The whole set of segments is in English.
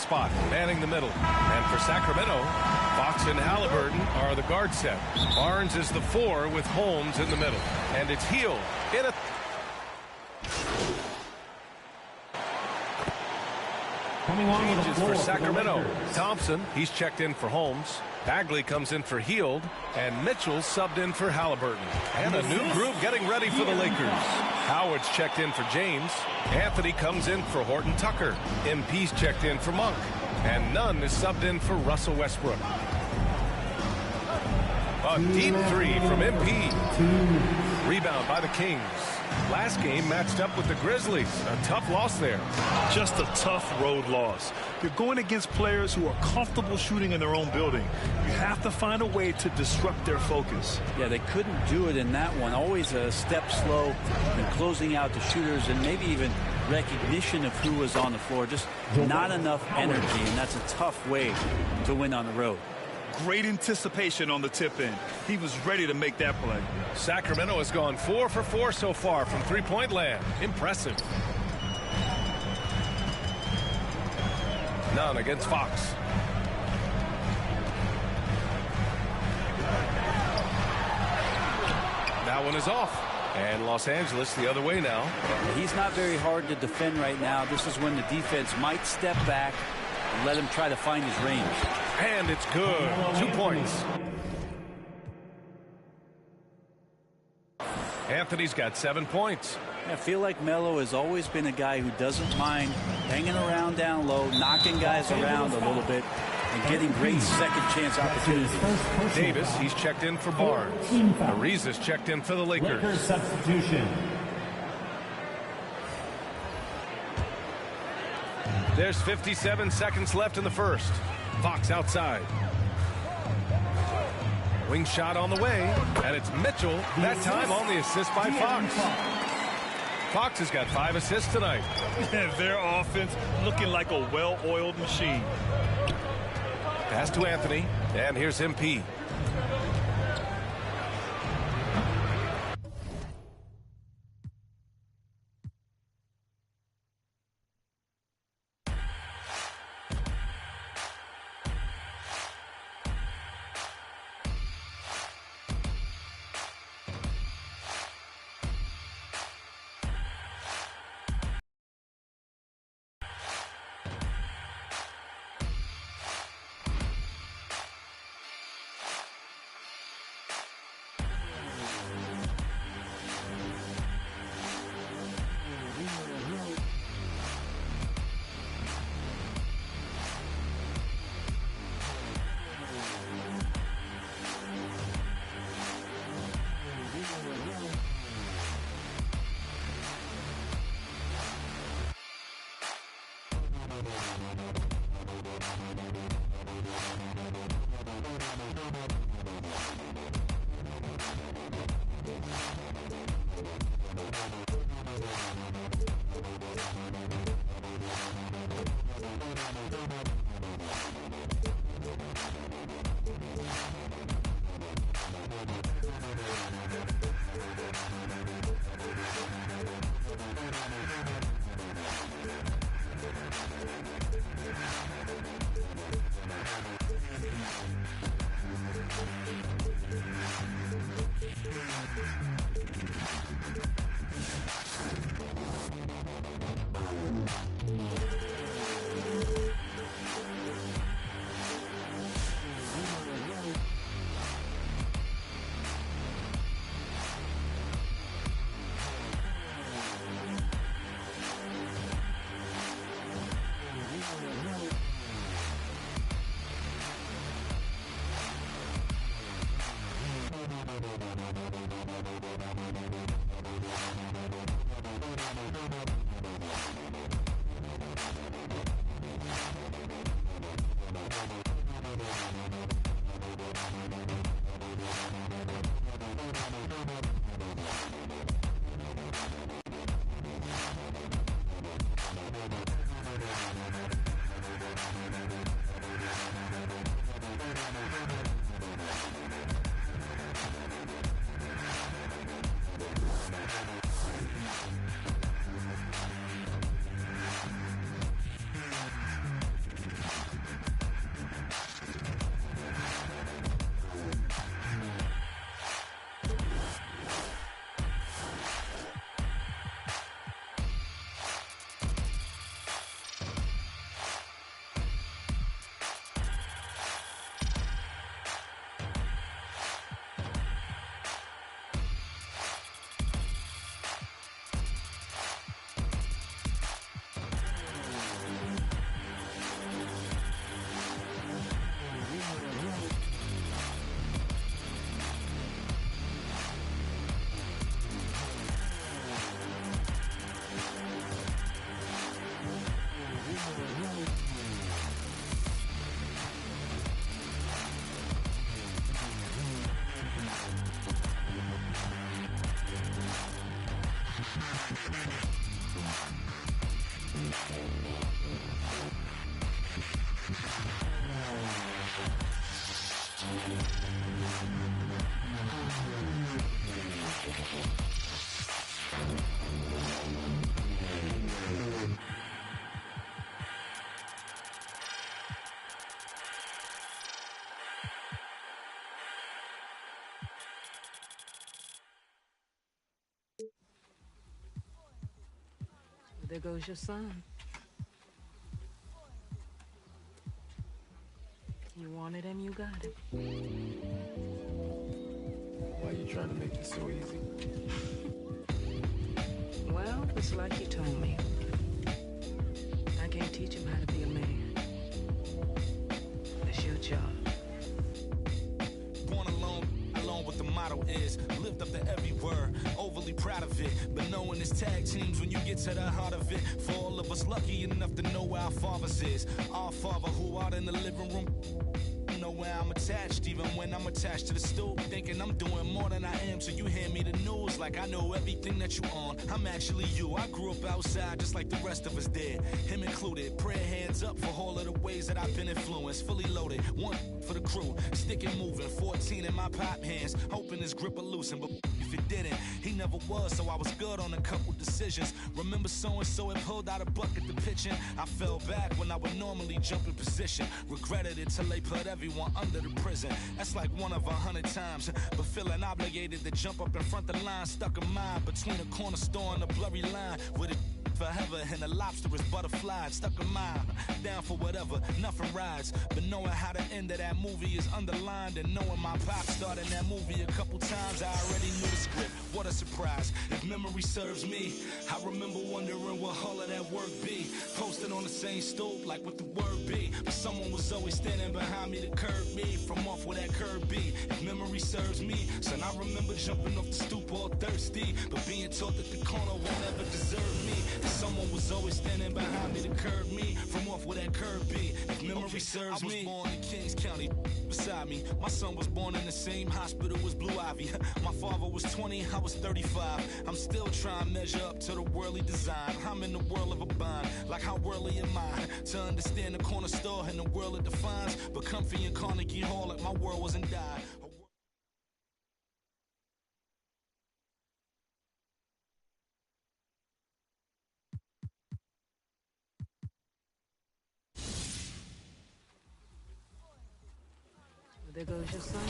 spot, manning the middle. And for Sacramento, Fox and Halliburton are the guard set. Barnes is the 4 with Holmes in the middle. And it's Hield in a... Changes for Sacramento. Thompson, he's checked in for Holmes. Bagley comes in for Hield, and Mitchell subbed in for Halliburton. And a new group getting ready for the Lakers. Howard's checked in for James. Anthony comes in for Horton Tucker. MP's checked in for Monk. And Nunn is subbed in for Russell Westbrook. A deep 3 from MP. Rebound by the Kings. Last game matched up with the Grizzlies. A tough loss there. Just a tough road loss. You're going against players who are comfortable shooting in their own building. You have to find a way to disrupt their focus. Yeah, they couldn't do it in that one. Always a step slow and closing out the shooters, and maybe even recognition of who was on the floor. Just not enough energy, and that's a tough way to win on the road. Great anticipation on the tip in. He was ready to make that play. Sacramento has gone 4 for 4 so far from three-point land. Impressive. Nunn against Fox. That one is off. And Los Angeles the other way now. He's not very hard to defend right now. This is when the defense might step back and let him try to find his range. And it's good. 2 points. Anthony's got 7 points. I feel like Melo has always been a guy who doesn't mind hanging around down low, knocking guys around a little bit, and getting great second chance opportunities. Davis, he's checked in for Barnes. Ariza's checked in for the Lakers. Lakers substitution. There's 57 seconds left in the first. Fox outside. Wing shot on the way, and it's Mitchell, that time on the assist by Fox. Fox has got 5 assists tonight. Their offense looking like a well-oiled machine. Pass to Anthony, and here's MP. There goes your son. You wanted him, you got him. Why are you trying to make this so easy? Well, it's like you told me. I can't teach him how to be a man. It's your job. Born alone what the motto is. Lived up to every word, overly proud of it. But knowing it's tag teams when you get to the heart of it. For all of us lucky enough to know where our fathers is. Our father who out in the living room. Know where I'm attached, even when I'm attached to the stool. Thinking I'm doing more than I am, so you hand me the news like I know everything that you on. I'm actually you. I grew up outside just like the rest of us did, him included. Prayer hands up for all of the ways that I've been influenced. Fully loaded, one for the crew, sticking moving. 14 in my pop hands, hoping his grip will loosen, but if it didn't, he never was, so I was good on a couple decisions. Remember so-and-so had pulled out a bucket to pitching. I fell back when I would normally jump in position. Regretted it till they put everyone under the prison. That's like 1 of 100 times. But feeling obligated to jump up in front of the line, stuck in mind between a corner store and a blurry line. With it forever and a lobster is butterfly. Stuck in mind, down for whatever, nothing rides. But knowing how the end of that movie is underlined, and knowing my pop starred in that movie a couple times, I already knew the script. What a surprise. If memory serves me, I remember wondering what all of that work be. Posted on the same stoop like what the word be. But someone was always standing behind me to curb me from off where that curb be. If memory serves me, son, I remember jumping off the stoop all thirsty, but being taught that the corner won't ever deserve me. Someone was always standing behind me to curb me from off where that curb be. If memory serves me, I was born in Kings County beside me. My son was born in the same hospital as Blue Ivy. My father was 20, I was 35. I'm still trying to measure up to the worldly design. I'm in the world of a bind, like how worldly am I? To understand the corner store and the world it defines. But comfy in Carnegie Hall like my world wasn't died. There goes your son.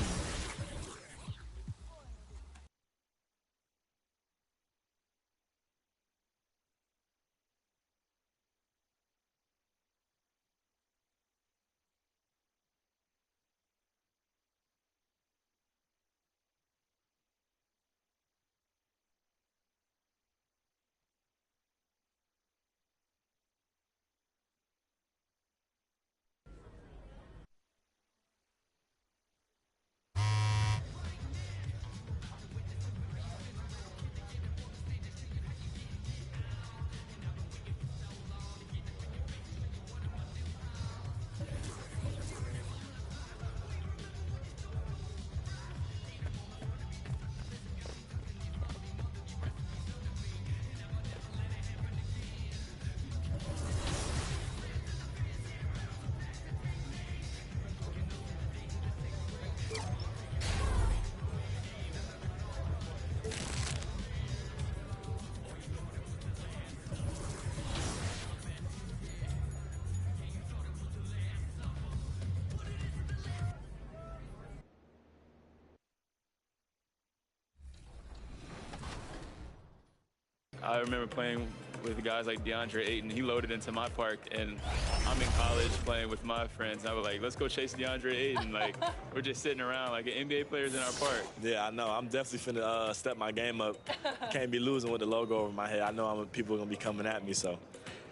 I remember playing with guys like DeAndre Ayton. He loaded into my park, and I'm in college playing with my friends. And I was like, let's go chase DeAndre Ayton. Like, we're just sitting around like NBA players in our park. Yeah, I know. I'm definitely finna step my game up. Can't be losing with the logo over my head. I know people are gonna be coming at me, so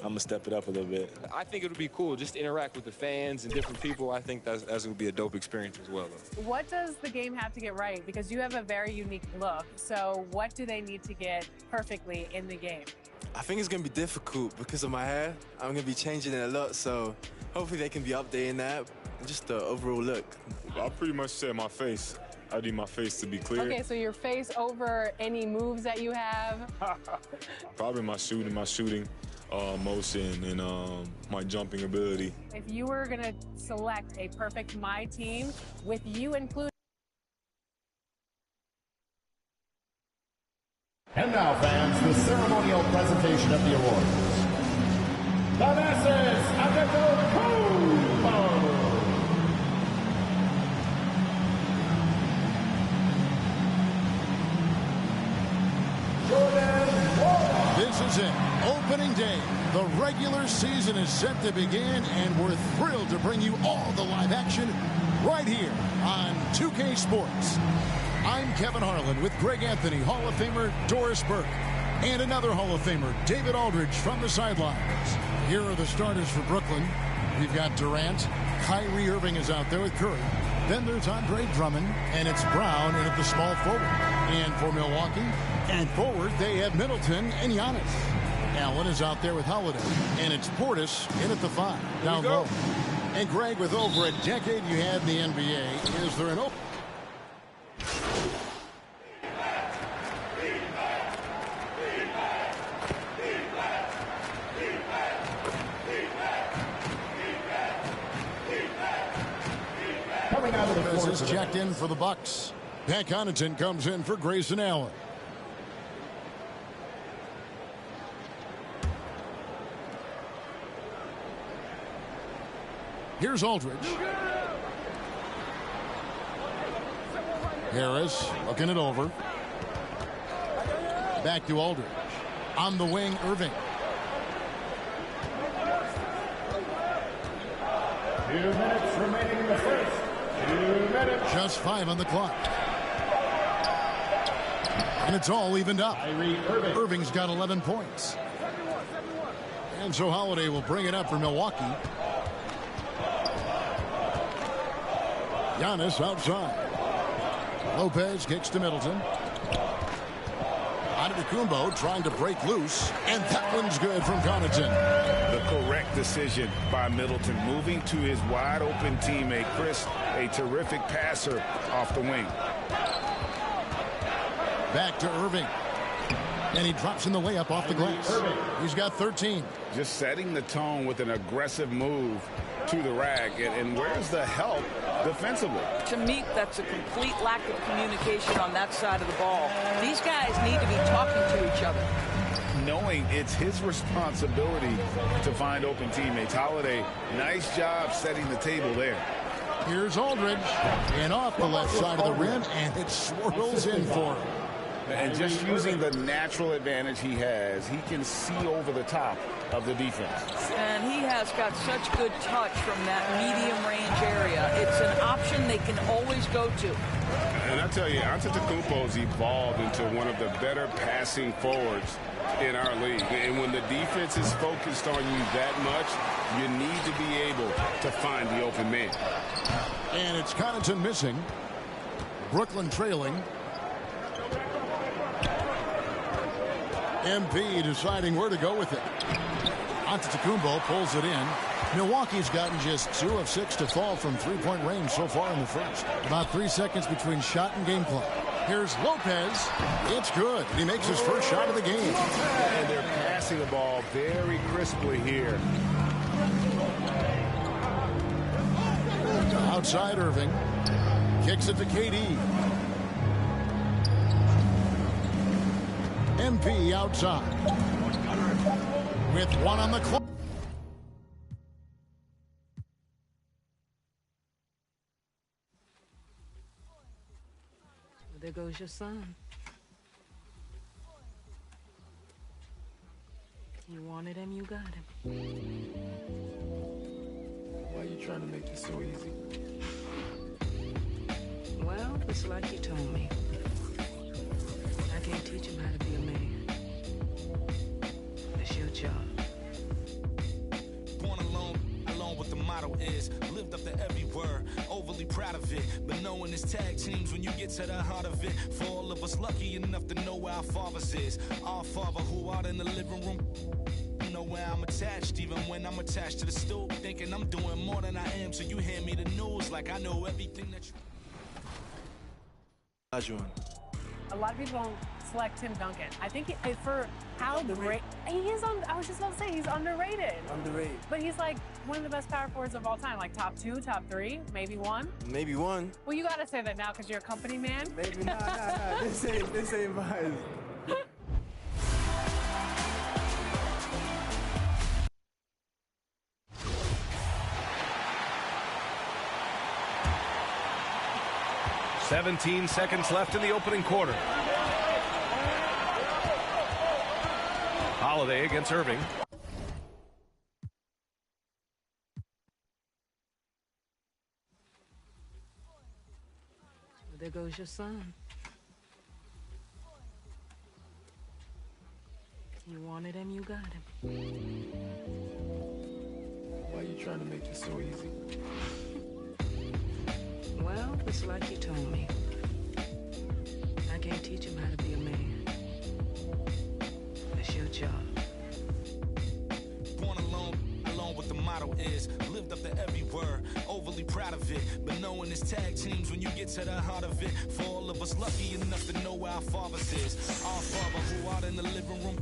I'm gonna step it up a little bit. I think it would be cool just to interact with the fans and different people. I think that's going to be a dope experience as well. What does the game have to get right? Because you have a very unique look. So what do they need to get perfectly in the game? I think it's going to be difficult because of my hair. I'm going to be changing it a lot, so hopefully they can be updating that. And just the overall look. I pretty much said my face. I need my face to be clear. Okay, so your face over any moves that you have? Probably my shooting motion, and my jumping ability. If you were going to select a perfect My Team with you included. And now, fans, the ceremonial presentation of the awards. The Masters Antetokounmpo. This is it, opening day The regular season is set to begin, and we're thrilled to bring you all the live action right here on 2K Sports. I'm Kevin Harlan with Greg Anthony, Hall of Famer Doris Burke, and another Hall of Famer, David Aldridge, from the sidelines. Here are the starters for Brooklyn. We've got Durant. Kyrie Irving is out there with Curry. Then there's Andre Drummond, and it's Brown in at the small forward. And for Milwaukee, and forward, they have Middleton and Giannis. Allen is out there with Holiday, and it's Portis in at the 5, down low. And Greg, with over a decade you had in the NBA, is there an open? This is checked in for the Bucks. Pat Connaughton comes in for Grayson Allen. Here's Aldridge. Harris looking it over. Back to Aldridge. On the wing, Irving. 2 minutes remaining in the first. 2 minutes. Just 5 on the clock. And it's all evened up. Irving's got 11 points. And so Holiday will bring it up for Milwaukee. Giannis outside. Lopez kicks to Middleton. Antetokounmpo trying to break loose, and that one's good from Connaughton. The correct decision by Middleton, moving to his wide-open teammate, Chris, a terrific passer off the wing. Back to Irving. And he drops in the layup off the glass. He's got 13. Just setting the tone with an aggressive move to the rack. And where's the help defensively? To me, that's a complete lack of communication on that side of the ball. These guys need to be talking to each other. Knowing it's his responsibility to find open teammates. Holiday, nice job setting the table there. Here's Aldridge. And off the left side of the rim, and it swirls in for him. And just using the natural advantage he has, he can see over the top of the defense. And he has got such good touch from that medium range area. It's an option they can always go to. And I tell you, Antetokounmpo's evolved into one of the better passing forwards in our league. And when the defense is focused on you that much, you need to be able to find the open man. And it's Connaughton missing. Brooklyn trailing. MP deciding where to go with it. Antetokounmpo pulls it in. Milwaukee's gotten just 2 of 6 to fall from three-point range so far in the first. About 3 seconds between shot and game clock. Here's Lopez. It's good. He makes his first shot of the game. And they're passing the ball very crisply here. Outside Irving. Kicks it to KD. MP outside. With 1 on the clock. There goes your son. You wanted him, you got him. Why are you trying to make this so easy? Well, it's like you told me. I can't teach him how to be a man. It's your job. Born alone what the motto is. Lived up to every word, overly proud of it. But knowing it's tag teams when you get to the heart of it. For all of us lucky enough to know our fathers is. Our father who out in the living room. Know where I'm attached, even when I'm attached to the stool. Thinking I'm doing more than I am, so you hand me the news like I know everything that you... A lot of people don't select Tim Duncan. I think for how great he is on. I was just about to say he's underrated. Underrated. But he's like one of the best power forwards of all time. Like top 2, top 3, maybe 1. Maybe 1. Well, you got to say that now because you're a company man. Maybe nah. This ain't mine. "17 seconds left in the opening quarter. Holiday against Irving. There goes your son. You wanted him, you got him. Why are you trying to make this so easy? Well, it's like you told me. I can't teach him how to be a man. That's your job. Born alone what the motto is. Lived up to every word, overly proud of it. But knowing it's tag teams when you get to the heart of it. For all of us lucky enough to know where our fathers is. Our father who out in the living room.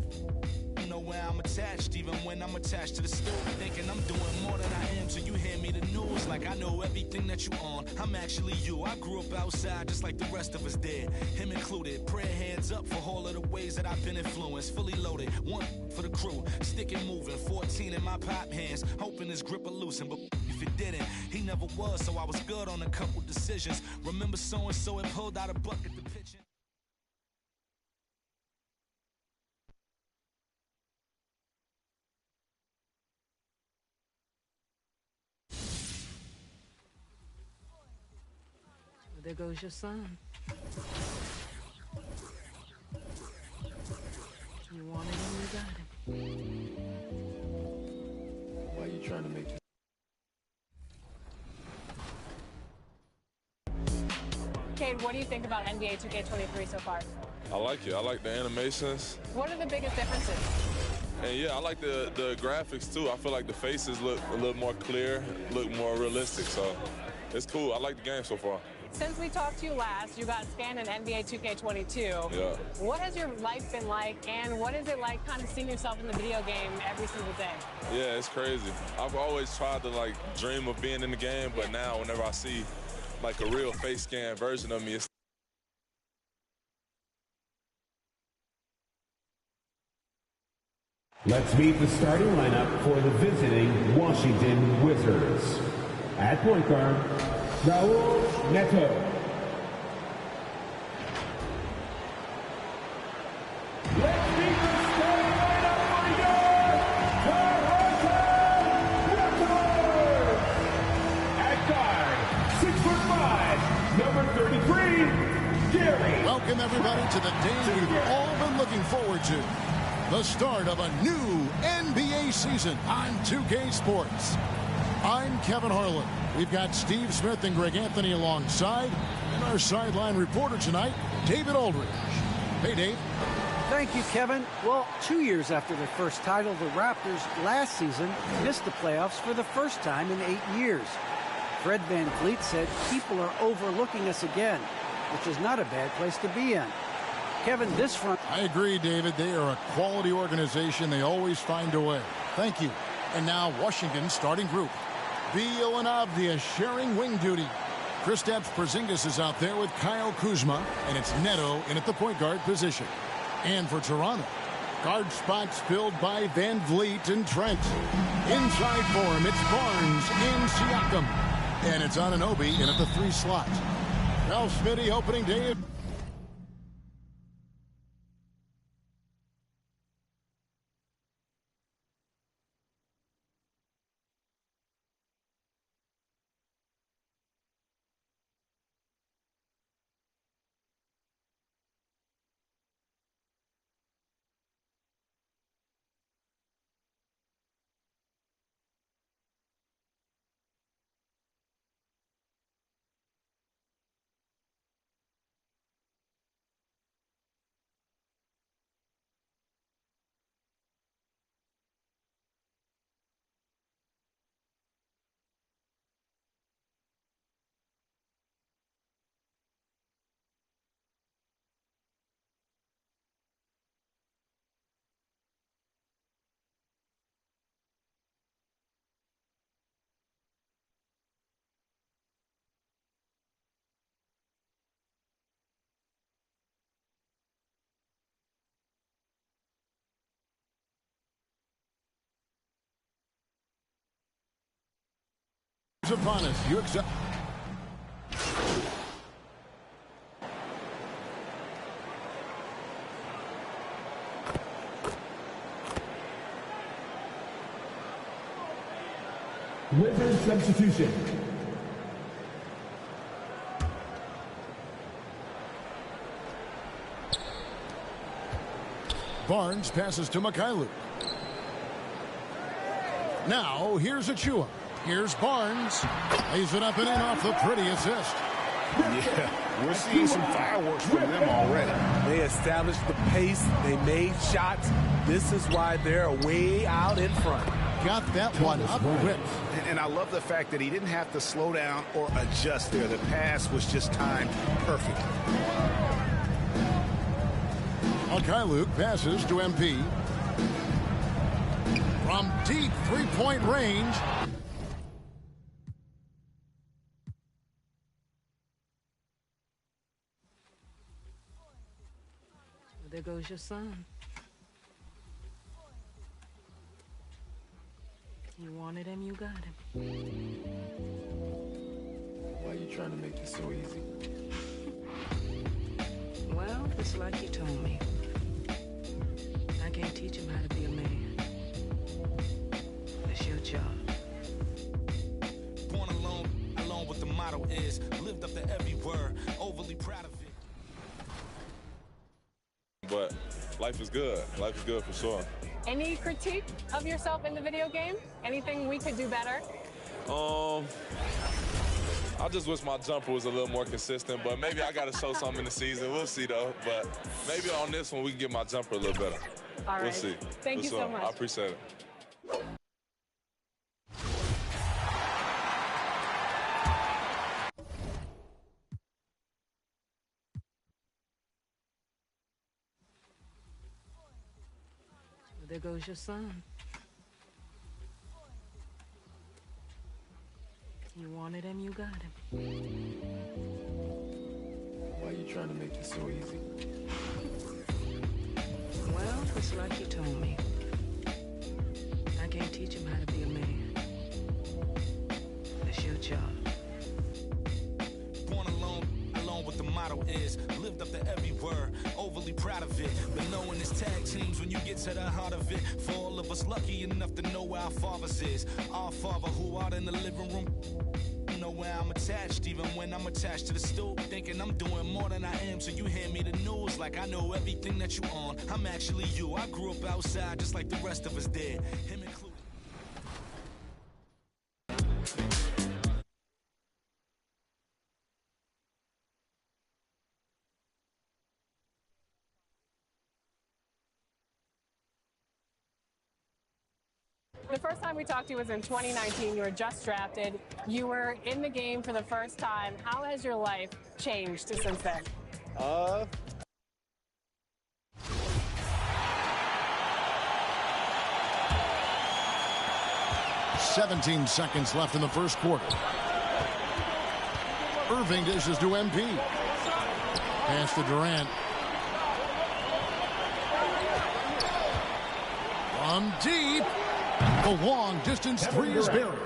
Know where I'm attached, even when I'm attached to the story. Thinking I'm doing more than I am, so you hand me the news like I know everything that you on. I'm actually you. I grew up outside just like the rest of us did, him included. Prayer hands up for all of the ways that I've been influenced. Fully loaded, one for the crew, sticking moving. 14 in my pop hands, hoping his grip will loosen, but if it didn't, he never was. So I was good on a couple decisions. Remember so and so, it pulled out a bucket to pitch in. There goes your son. You wanted him, you got him. Why are you trying to make this? Cade, what do you think about NBA 2K23 so far? I like it. I like the animations. What are the biggest differences? And yeah, I like the graphics too. I feel like the faces look a little more clear, look more realistic. So it's cool. I like the game so far. Since we talked to you last, you got scanned in NBA 2K22. Yeah. What has your life been like, and what is it like kind of seeing yourself in the video game every single day? Yeah, it's crazy. I've always tried to like dream of being in the game, but now whenever I see like a real face scan version of me, it's Let's meet the starting lineup for the visiting Washington Wizards. At point guard, Raul Neto. Let's meet the starting lineup for your Toronto Raptors. At guard, 6'5", number 33, Gary. Welcome everybody to the day we've all been looking forward to. The start of a new NBA season on 2K Sports. I'm Kevin Harlan. We've got Steve Smith and Greg Anthony alongside, and our sideline reporter tonight, David Aldridge. Hey, Dave. Thank you, Kevin. Well, 2 years after their first title, the Raptors last season missed the playoffs for the first time in 8 years. Fred VanVleet said people are overlooking us again, which is not a bad place to be in. Kevin, this front... I agree, David. They are a quality organization. They always find a way. Thank you. And now Washington's starting group. Beal and Avdia sharing wing duty. Kristaps Porzingis is out there with Kyle Kuzma, and it's Neto in at the point guard position. And for Toronto, guard spots filled by VanVleet and Trent. Inside for him, it's Barnes and Siakam. And it's Anunoby in at the 3 slot. Ralph Smitty opening day. Upon us. You accept. Wizard substitution. Barnes passes to Mikhailuk. Now, here's Achua. Here's Barnes. Lays it up and in off the pretty assist. Yeah, we're seeing some fireworks from them already. They established the pace. They made shots. This is why they're way out in front. Got that one up quick. And I love the fact that he didn't have to slow down or adjust there. The pass was just timed perfectly. Mikhailuk passes to MP. From deep three-point range. There goes your son. You wanted him, you got him. Why are you trying to make this so easy? Well, it's like you told me. I can't teach him how to be a man. It's your job. Born alone what the motto is. Lived up to every word, overly proud of it. But life is good. Life is good for sure. Any critique of yourself in the video game? Anything we could do better? I just wish my jumper was a little more consistent, but maybe I got to show something in the season. We'll see, though. But maybe on this one, we can get my jumper a little better. All right. We'll see. Thank you so much. I appreciate it. There goes your son. You wanted him, you got him. Why are you trying to make this so easy? Well, it's like you told me. I can't teach him how to be a man. It's your job. Born alone what the motto is. Lived up to every word, overly proud of it. But knowing it's tag teams when you get to the heart of it. For all of us lucky enough to know where our fathers is. Our father who out in the living room. Know where I'm attached, even when I'm attached to the stool. Thinking I'm doing more than I am, so you hand me the news like I know everything that you on. I'm actually you. I grew up outside just like the rest of us did. Him included. The first time we talked to you was in 2019. You were just drafted. You were in the game for the first time. How has your life changed since then? 17 seconds left in the first quarter. Irving dishes to MP. Pass to Durant. From deep. The long distance three is buried.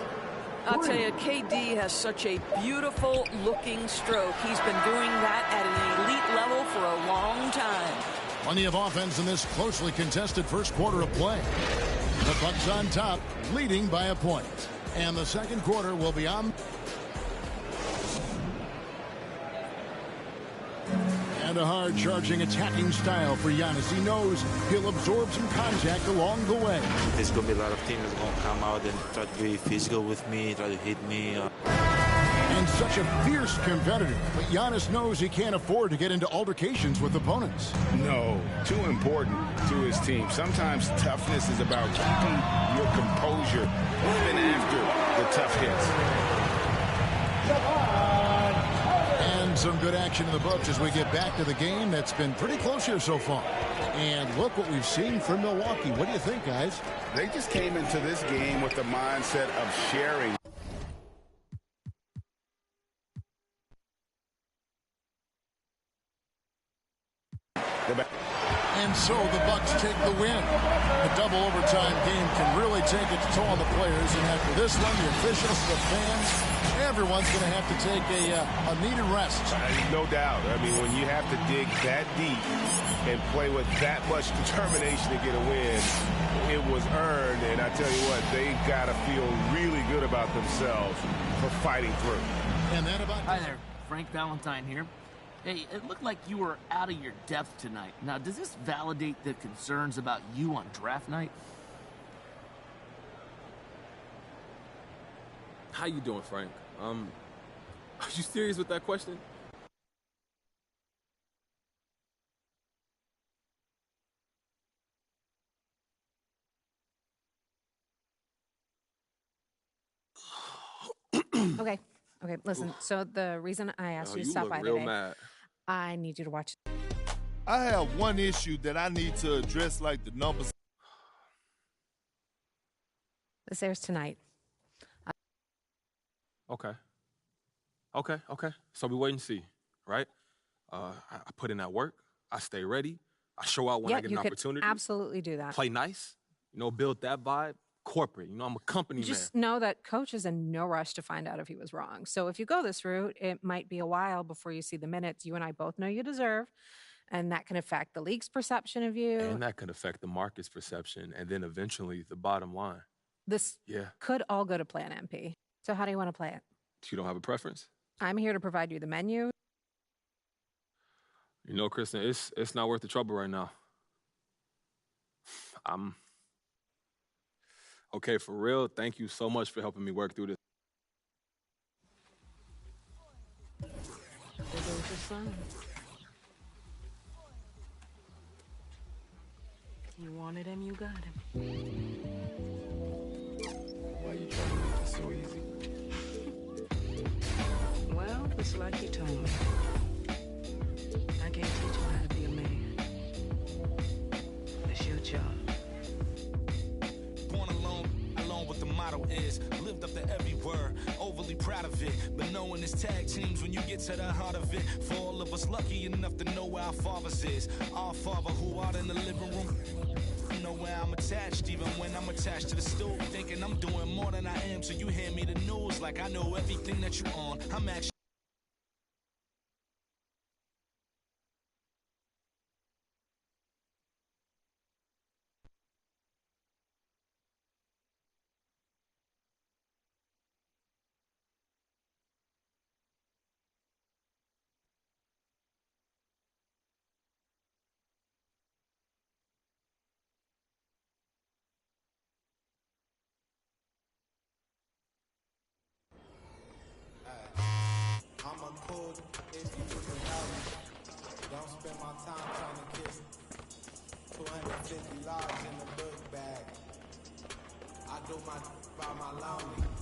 I'll tell you, KD has such a beautiful looking stroke. He's been doing that at an elite level for a long time. Plenty of offense in this closely contested first quarter of play. The Bucks on top, leading by a point. And the second quarter will be on. And a hard-charging attacking style for Giannis. He knows he'll absorb some contact along the way. There's going to be a lot of teams that are going to come out and try to be physical with me, try to hit me. And such a fierce competitor. But Giannis knows he can't afford to get into altercations with opponents. No, too important to his team. Sometimes toughness is about keeping your composure even after the tough hits. And some good action in the books as we get back to the game that's been pretty close here so far. And look what we've seen from Milwaukee. What do you think, guys? They just came into this game with the mindset of sharing. And so the Bucks take the win. A double overtime game can really take its toll on the players. And after this one, the officials, the fans, everyone's going to have to take a needed rest. No doubt. I mean, when you have to dig that deep and play with that much determination to get a win, it was earned. And I tell you what, they got to feel really good about themselves for fighting through. And then about... Hi there, Frank Valentine here. Hey, it looked like you were out of your depth tonight. Now, does this validate the concerns about you on draft night? How you doing, Frank? Are you serious with that question? Okay. Okay, listen. So the reason I asked you to you stop look by real today, mad. I need you to watch. I have one issue that I need to address, like the numbers. This airs tonight. Okay. So we wait and see, right? I put in that work. I stay ready. I show out when I get an opportunity. Absolutely do that. Play nice. Build that vibe. Corporate. I'm a company man. Just know that coach is in no rush to find out if he was wrong. So if you go this route, it might be a while before you see the minutes you and I both know you deserve. And that can affect the league's perception of you. And that can affect the market's perception. And then eventually the bottom line. This could all go to Plan MP. So how do you want to play it? You don't have a preference? I'm here to provide you the menu. Kristen, it's not worth the trouble right now. Okay, for real, thank you so much for helping me work through this. There goes your son. You wanted him, you got him. Why you trying to make it so easy? Well, it's like you told me. I can't teach him how to be a man. It's your job. Born alone what the motto is. Lived up to every word, overly proud of it. But knowing it's tag teams when you get to the heart of it. For all of us lucky enough to know where our fathers is. Our father who out in the living room. Know where I'm attached, even when I'm attached to the stool. Thinking I'm doing more than I am, so you hand me the news like I know everything that you're on. I'm actually I'm a cool if you can help me. Don't spend my time trying to kiss 250 large in the book bag. I do my by my lonely.